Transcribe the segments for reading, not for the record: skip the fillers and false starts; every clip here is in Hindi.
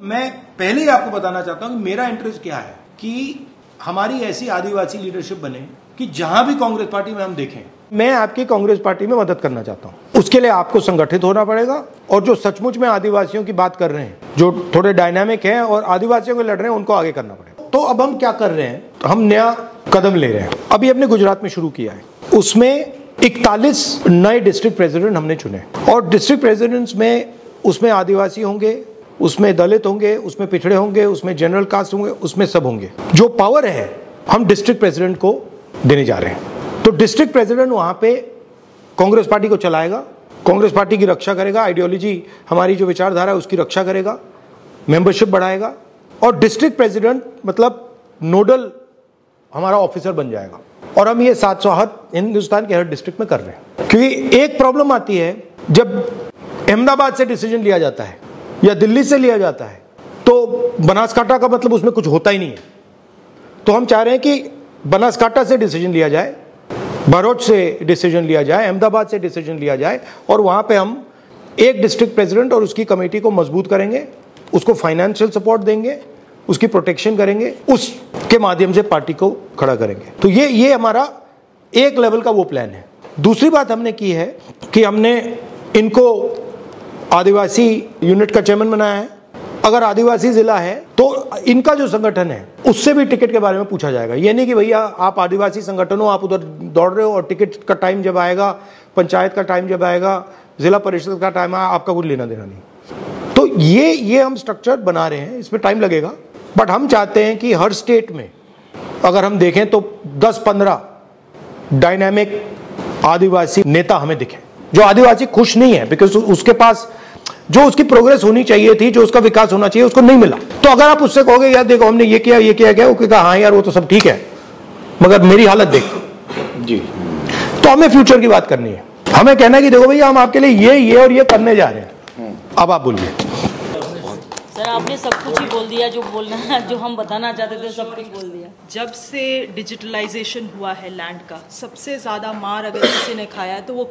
मैं पहले ही आपको बताना चाहता हूं कि मेरा इंटरेस्ट क्या है कि हमारी ऐसी आदिवासी लीडरशिप बने कि जहां भी कांग्रेस पार्टी में हम देखें, मैं आपकी कांग्रेस पार्टी में मदद करना चाहता हूं। उसके लिए आपको संगठित होना पड़ेगा और जो सचमुच में आदिवासियों की बात कर रहे हैं, जो थोड़े डायनामिक हैं और आदिवासियों को लड़ रहे हैं, उनको आगे करना पड़ेगा। तो अब हम क्या कर रहे हैं, हम नया कदम ले रहे हैं। अभी हमने गुजरात में शुरू किया है, उसमें 41 नए डिस्ट्रिक्ट प्रेसिडेंट हमने चुने और डिस्ट्रिक्ट प्रेसिडेंट्स में उसमें आदिवासी होंगे, उसमें दलित होंगे, उसमें पिछड़े होंगे, उसमें जनरल कास्ट होंगे, उसमें सब होंगे। जो पावर है हम डिस्ट्रिक्ट प्रेसिडेंट को देने जा रहे हैं। तो डिस्ट्रिक्ट प्रेसिडेंट वहां पे कांग्रेस पार्टी को चलाएगा, कांग्रेस पार्टी की रक्षा करेगा, आइडियोलॉजी हमारी जो विचारधारा है उसकी रक्षा करेगा, मेंबरशिप बढ़ाएगा और डिस्ट्रिक्ट प्रेसिडेंट मतलब नोडल हमारा ऑफिसर बन जाएगा। और हम ये 708 हिंदुस्तान के हर डिस्ट्रिक्ट में कर रहे हैं। क्योंकि एक प्रॉब्लम आती है, जब अहमदाबाद से डिसीजन लिया जाता है या दिल्ली से लिया जाता है तो बनासकांठा का मतलब उसमें कुछ होता ही नहीं है। तो हम चाह रहे हैं कि बनासकांठा से डिसीजन लिया जाए, भरूच से डिसीजन लिया जाए, अहमदाबाद से डिसीजन लिया जाए और वहां पे हम एक डिस्ट्रिक्ट प्रेसिडेंट और उसकी कमेटी को मजबूत करेंगे, उसको फाइनेंशियल सपोर्ट देंगे, उसकी प्रोटेक्शन करेंगे, उसके माध्यम से पार्टी को खड़ा करेंगे। तो ये हमारा एक लेवल का वो प्लान है। दूसरी बात हमने की है कि हमने इनको आदिवासी यूनिट का चेयरमैन बनाया है। अगर आदिवासी जिला है तो इनका जो संगठन है उससे भी टिकट के बारे में पूछा जाएगा। ये नहीं कि भैया आप आदिवासी संगठन हो, आप उधर दौड़ रहे हो और टिकट का टाइम जब आएगा, पंचायत का टाइम जब आएगा, जिला परिषद का टाइम आएगा, आपका कुछ लेना देना नहीं। तो ये हम स्ट्रक्चर बना रहे हैं, इसमें टाइम लगेगा, बट हम चाहते हैं कि हर स्टेट में अगर हम देखें तो 10-15 डायनामिक आदिवासी नेता हमें दिखे। जो आदिवासी खुश नहीं है बिकॉज उसके पास जो उसकी प्रोग्रेस होनी चाहिए थी, जो उसका विकास होना चाहिए, उसको नहीं मिला। तो अगर आप उससे कहोगे यार देखो हमने ये किया क्या, वो कहेगा हाँ यार वो तो सब ठीक है मगर मेरी हालत देख जी। तो हमें फ्यूचर की बात करनी है, हमें कहना है कि देखो भैया हम आपके लिए ये और ये करने जा रहे हैं। अब आप बोलिए। सर आपने सब कुछ ही बोल दिया, जो बोलना जो हम बताना चाहते थे सब कुछ बोल दिया। जब से डिजिटलाइजेशन हुआ है लैंड का, सबसे ज़्यादा मार अगर किसी ने खाया है तो वो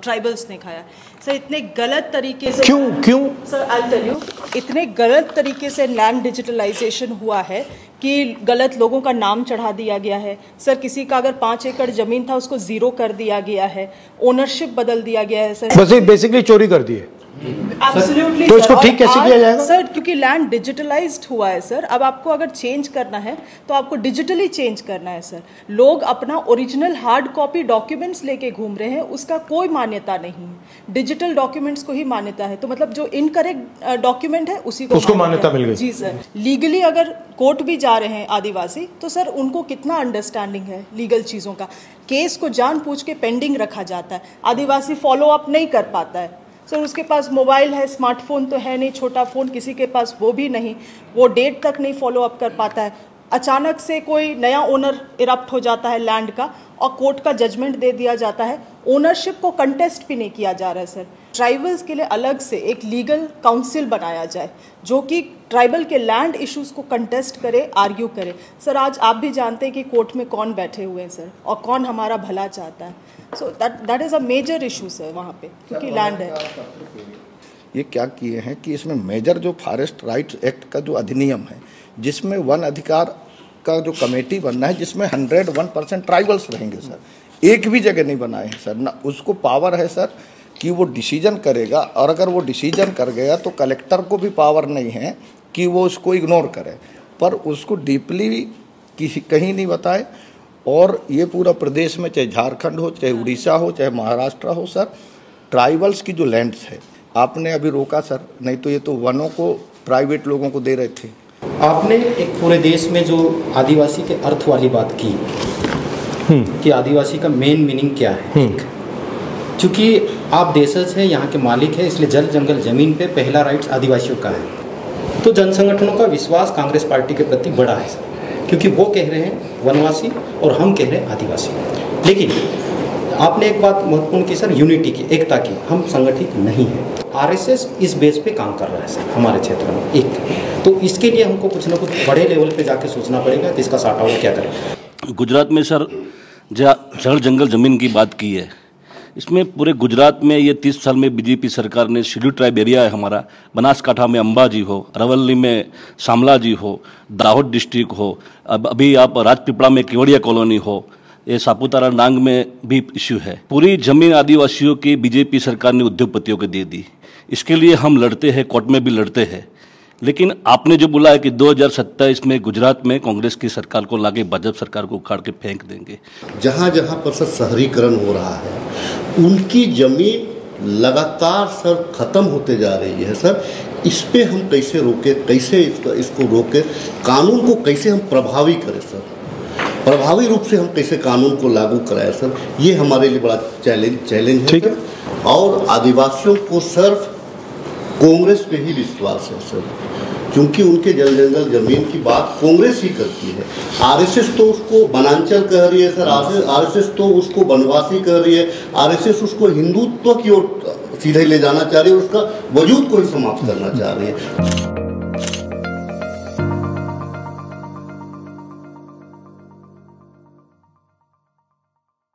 ट्राइबल्स ने खाया। सर इतने गलत तरीके से क्यों सर आई टेल यू, इतने गलत तरीके से लैंड डिजिटलाइजेशन हुआ है कि गलत लोगों का नाम चढ़ा दिया गया है। सर किसी का अगर 5 एकड़ जमीन था उसको 0 कर दिया गया है, ओनरशिप बदल दिया गया है। सर बस बेसिकली चोरी कर दी है। एब्सोल्युटली। तो इसको ठीक कैसे किया जाएगा सर? क्योंकि लैंड डिजिटलाइज्ड हुआ है सर। अब आपको अगर चेंज करना है तो आपको डिजिटली चेंज करना है सर। लोग अपना ओरिजिनल हार्ड कॉपी डॉक्यूमेंट्स लेके घूम रहे हैं, उसका कोई मान्यता नहीं है। डिजिटल डॉक्यूमेंट्स को ही मान्यता है। तो मतलब जो इनकरेक्ट डॉक्यूमेंट है उसी को उसको मान्यता मिल गई। जी सर। लीगली अगर कोर्ट भी जा रहे हैं आदिवासी तो सर उनको कितना अंडरस्टैंडिंग है लीगल चीज़ों का। केस को जानबूझ के पेंडिंग रखा जाता है, आदिवासी फॉलो अप नहीं कर पाता है। सर उसके पास मोबाइल है, स्मार्टफोन तो है नहीं, छोटा फ़ोन किसी के पास वो भी नहीं, वो डेट तक नहीं फॉलो अप कर पाता है। अचानक से कोई नया ओनर इरप्ट हो जाता है लैंड का और कोर्ट का जजमेंट दे दिया जाता है, ओनरशिप को कंटेस्ट भी नहीं किया जा रहा है। सर ट्राइबल्स के लिए अलग से एक लीगल काउंसिल बनाया जाए जो कि ट्राइबल के लैंड इश्यूज़ को कंटेस्ट करे, आर्ग्यू करे। सर आज आप भी जानते हैं कि कोर्ट में कौन बैठे हुए हैं सर और कौन हमारा भला चाहता है। So that is a major issue sir वहाँ पे, क्योंकि लैंड है। ये क्या किए हैं कि इसमें मेजर जो फॉरेस्ट राइट्स एक्ट का जो अधिनियम है, जिसमें वन अधिकार का जो कमेटी बनना है, जिसमें 101% ट्राइबल्स रहेंगे सर। एक भी जगह नहीं बनाए हैं सर, ना उसको पावर है सर कि वो डिसीजन करेगा, और अगर वो डिसीजन कर गया तो कलेक्टर को भी पावर नहीं है कि वो उसको इग्नोर करे, पर उसको डीपली किसी कहीं नहीं बताए। और ये पूरा प्रदेश में चाहे झारखंड हो, चाहे उड़ीसा हो, चाहे महाराष्ट्र हो सर, ट्राइबल्स की जो लैंड्स है आपने अभी रोका सर, नहीं तो ये तो वनों को प्राइवेट लोगों को दे रहे थे। आपने एक पूरे देश में जो आदिवासी के अर्थ वाली बात की कि आदिवासी का मेन मीनिंग क्या है। क्योंकि आप देशज हैं, यहाँ के मालिक हैं, इसलिए जल जंगल जमीन पे पहला राइट्स आदिवासियों का है। तो जन संगठनों का विश्वास कांग्रेस पार्टी के प्रति बड़ा है सर, क्योंकि वो कह रहे हैं वनवासी और हम कह रहे हैं आदिवासी। लेकिन आपने एक बात महत्वपूर्ण की सर, यूनिटी की, एकता की। हम संगठित नहीं हैं। आरएसएस इस बेस पे काम कर रहा है सर हमारे क्षेत्र में एक। तो इसके लिए हमको कुछ ना कुछ बड़े लेवल पे जाके सोचना पड़ेगा कि इसका सॉर्ट आउट क्या करें। गुजरात में सर जल जंगल ज़मीन की बात की है, इसमें पूरे गुजरात में ये 30 साल में बीजेपी सरकार ने शेड्यूल ट्राइब एरिया है हमारा, बनासकांठा में अंबाजी हो, अरवल्ली में शामला जी हो, दाहोद डिस्ट्रिक्ट हो, अब अभी आप राजपीपला में केवड़िया कॉलोनी हो, ये सापुतारा नांग में भी इश्यू है। पूरी जमीन आदिवासियों की बीजेपी सरकार ने उद्योगपतियों को दे दी। इसके लिए हम लड़ते हैं, कोर्ट में भी लड़ते हैं। लेकिन आपने जो बोला है कि 2027 में गुजरात में कांग्रेस की सरकार को लाके भाजपा सरकार को उखाड़ के फेंक देंगे। जहाँ जहाँ पर सर शहरीकरण हो रहा है उनकी जमीन लगातार सर खत्म होते जा रही है सर। इस पे हम कैसे रोके, कैसे इसको रोके, कानून को कैसे हम प्रभावी करें सर, प्रभावी रूप से हम कैसे कानून को लागू कराएं सर, ये हमारे लिए बड़ा चैलेंज है। ठीक है। और आदिवासियों को सिर्फ कांग्रेस पे ही विश्वास है सर, क्योंकि उनके जंगल जमीन की बात कांग्रेस ही करती है। आरएसएस तो उसको वनांचल कह रही है सर, आरएसएस तो उसको वनवासी कह रही है, आरएसएस उसको हिंदुत्व की ओर सीधे ले जाना चाह रही है, उसका वजूद को ही समाप्त करना चाह रही है।